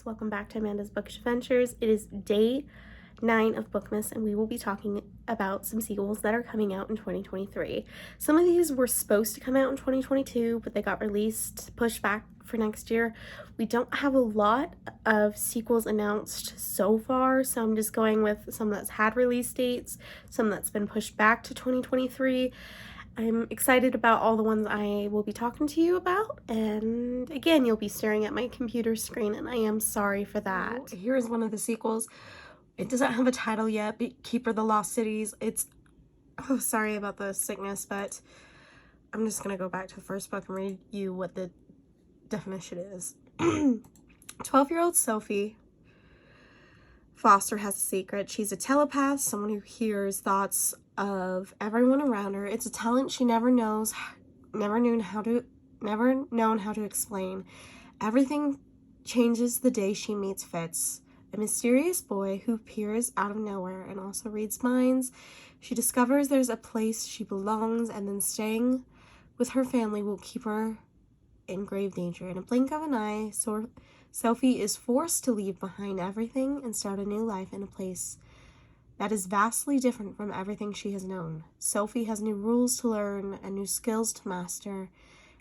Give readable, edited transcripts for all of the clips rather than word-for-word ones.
friends, welcome back to Amanda's Bookish Adventures. It is day 9 of Bookmas, and we will be talking about some sequels that are coming out in 2023. Some of these were supposed to come out in 2022, but they got released, pushed back for next year. We don't have a lot of sequels announced so far, so I'm just going with some that's had release dates, some that's been pushed back to 2023. I'm excited about all the ones I will be talking to you about, and again, you'll be staring at my computer screen, and I am sorry for that. Here is one of the sequels. It doesn't have a title yet, but Keeper of the Lost Cities. Oh, sorry about the sickness, but I'm just gonna go back to the first book and read you what the definition is. 12-year-old Sophie Foster has a secret. She's a telepath, someone who hears thoughts of everyone around her. It's a talent she never known how to explain. Everything changes the day she meets Fitz, a mysterious boy who appears out of nowhere and also reads minds. She discovers there's a place she belongs, and then staying with her family will keep her in grave danger. In a blink of an eye, Sophie is forced to leave behind everything and start a new life in a place that is vastly different from everything she has known. Sophie has new rules to learn and new skills to master,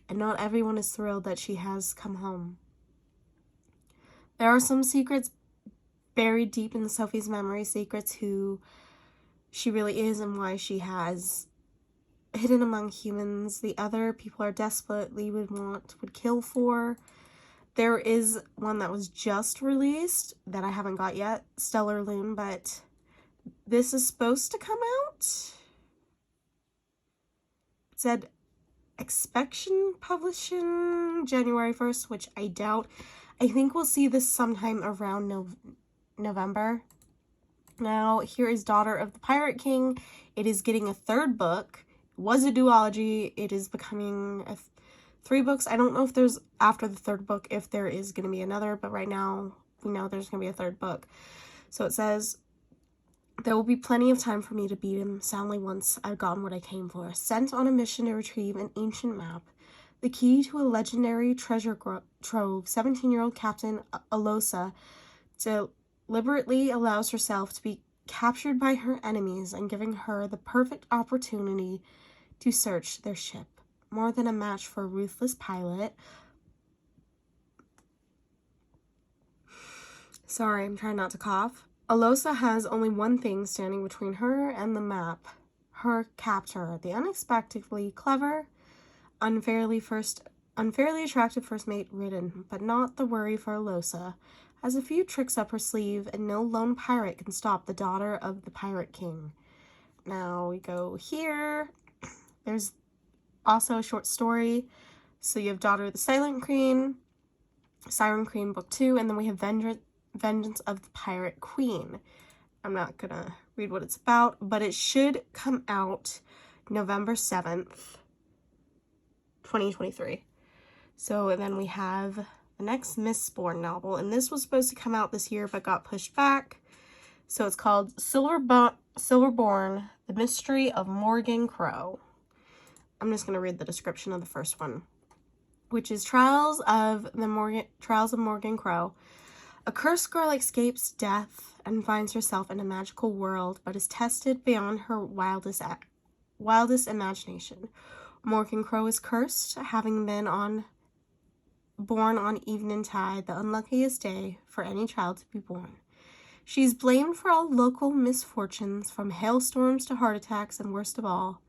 and not everyone is thrilled that she has come home. There are some secrets buried deep in Sophie's memory, secrets who she really is and why she has hidden among humans the other people are desperately would kill for. There is one that was just released that I haven't got yet, Stellar Loon, but this is supposed to come out. It said Expection Publishing January 1st, which I doubt. I think we'll see this sometime around November. Now, here is Daughter of the Pirate King. It is getting a third book. It was a duology. It is becoming 3 books. I don't know if there's, after the third book, if there is going to be another, but right now we know there's going to be a third book. So it says, there will be plenty of time for me to beat him soundly once I've gotten what I came for. Sent on a mission to retrieve an ancient map, the key to a legendary treasure trove, 17-year-old Captain Alosa deliberately allows herself to be captured by her enemies and giving her the perfect opportunity to search their ship. More than a match for a ruthless pilot. Sorry, I'm trying not to cough. Alosa has only one thing standing between her and the map. Her captor, the unexpectedly clever, unfairly attractive first mate Ridden, but not the worry for Alosa. Has a few tricks up her sleeve, and no lone pirate can stop the Daughter of the Pirate King. Now we go here. There's also a short story. So you have Daughter of the Siren Queen Book 2, and then we have Vengeance of the Pirate Queen. I'm not gonna read what it's about, but it should come out November 7th, 2023. So then we have the next Mistborn novel, and this was supposed to come out this year but got pushed back. So it's called Silverborn, The Mystery of Morgan Crow. I'm just going to read the description of the first one, which is Trials of Morgan Crow. A cursed girl escapes death and finds herself in a magical world, but is tested beyond her wildest imagination. Morgan Crow is cursed, having been born on Eventide, the unluckiest day for any child to be born. She's blamed for all local misfortunes, from hailstorms to heart attacks, and worst of all,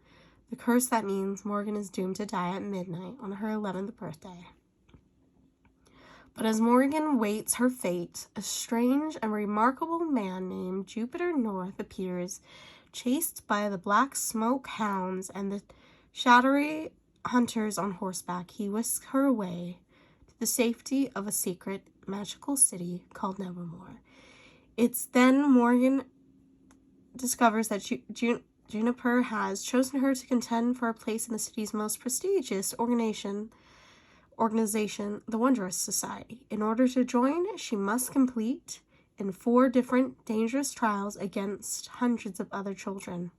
the curse that means Morgan is doomed to die at midnight on her 11th birthday. But as Morgan waits her fate, a strange and remarkable man named Jupiter North appears, chased by the Black Smoke Hounds and the shadowy hunters on horseback. He whisks her away to the safety of a secret magical city called Nevermore. It's then Morgan discovers that Juniper has chosen her to contend for a place in the city's most prestigious organization, the Wondrous Society. In order to join, she must complete in 4 different dangerous trials against hundreds of other children,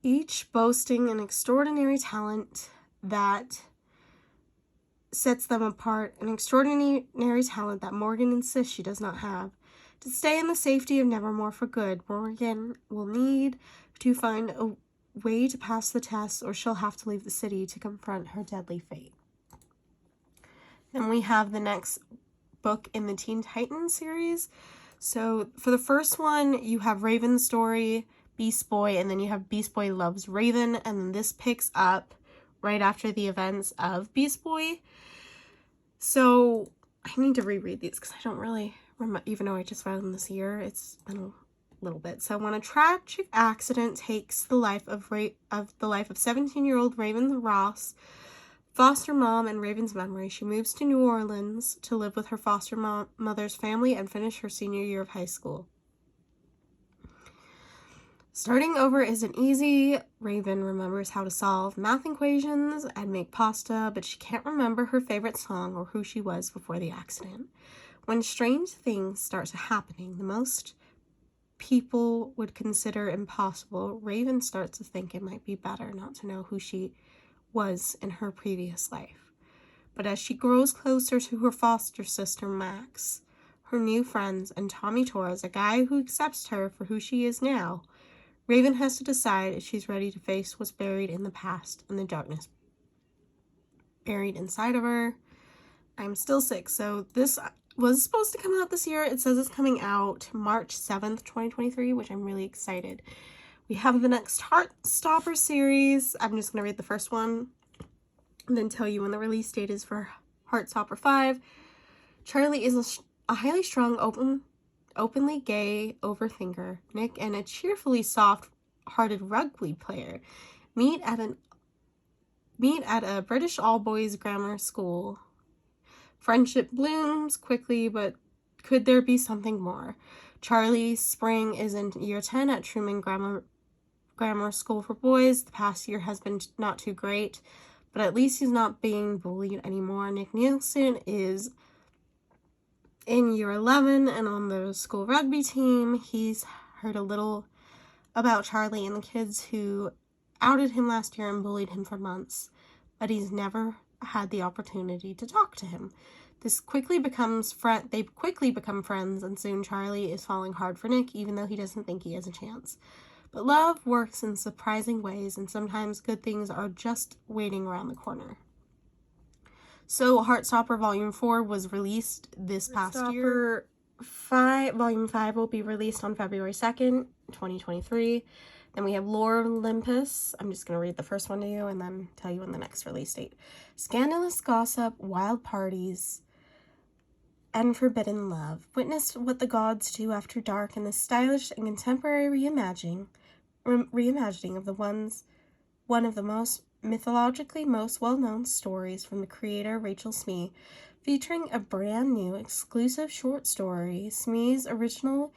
each boasting an extraordinary talent that sets them apart, an extraordinary talent that Morgan insists she does not have. To stay in the safety of Nevermore for good, Morgan will need to find a way to pass the test, or she'll have to leave the city to confront her deadly fate. Then we have the next book in the Teen Titans series. So for the first one, you have Raven's story, Beast Boy, and then you have Beast Boy Loves Raven, and then this picks up right after the events of Beast Boy. So I need to reread these because I don't really remember, even though I just read them this year. It's been a little bit. So when a tragic accident takes the life of 17-year-old Raven Ross, foster mom in Raven's memory, she moves to New Orleans to live with her foster mother's family and finish her senior year of high school. Starting over isn't easy. Raven remembers how to solve math equations and make pasta, but she can't remember her favorite song or who she was before the accident. When strange things start happening, the most people would consider impossible, Raven starts to think it might be better not to know who she was in her previous life. But as she grows closer to her foster sister Max, her new friends, and Tommy Torres, a guy who accepts her for who she is now, Raven has to decide if she's ready to face what's buried in the past and the darkness buried inside of her. I'm still sick, so this was supposed to come out this year. It says it's coming out March 7th, 2023, which I'm really excited. We have the next Heartstopper series. I'm just going to read the first one and then tell you when the release date is for Heartstopper 5. Charlie is a highly strung, openly gay overthinker. Nick and a cheerfully soft-hearted rugby player meet at a British all-boys grammar school. Friendship blooms quickly, but could there be something more? Charlie Spring is in year 10 at Truman Grammar School for Boys. The past year has been not too great, but at least he's not being bullied anymore. Nick Nielsen is in year 11 and on the school rugby team. He's heard a little about Charlie and the kids who outed him last year and bullied him for months, but he's never had the opportunity to talk to him. They quickly become friends, and soon Charlie is falling hard for Nick, even though he doesn't think he has a chance. But love works in surprising ways, and sometimes good things are just waiting around the corner. So Heartstopper Volume 4 was released this past year. Volume 5 will be released on February 2nd, 2023. Then we have Lore of Olympus. I'm just going to read the first one to you and then tell you when the next release date. Scandalous gossip, wild parties, and forbidden love. Witness what the gods do after dark in the stylish and contemporary reimagining of one of the most mythologically most well-known stories from the creator Rachel Smee, featuring a brand new exclusive short story. Smee's original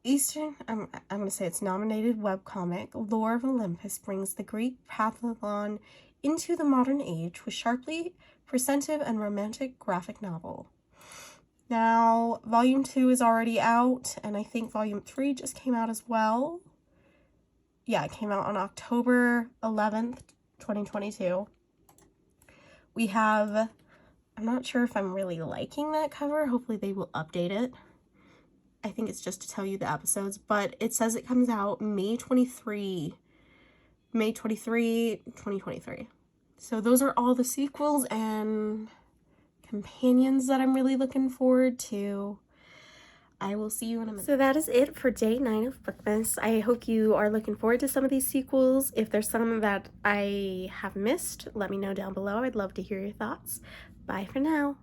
I'm going to say it's nominated webcomic, Lore of Olympus, brings the Greek pantheon into the modern age with sharply presented and romantic graphic novel. Now, Volume 2 is already out, and I think Volume 3 just came out as well. Yeah, it came out on October 11th, 2022. We have, I'm not sure if I'm really liking that cover. Hopefully they will update it. I think it's just to tell you the episodes, but it says it comes out May 23, 2023. So those are all the sequels and companions that I'm really looking forward to. I will see you in a minute. So that is it for day 9 of Bookmas. I hope you are looking forward to some of these sequels. If there's some that I have missed, let me know down below. I'd love to hear your thoughts. Bye for now.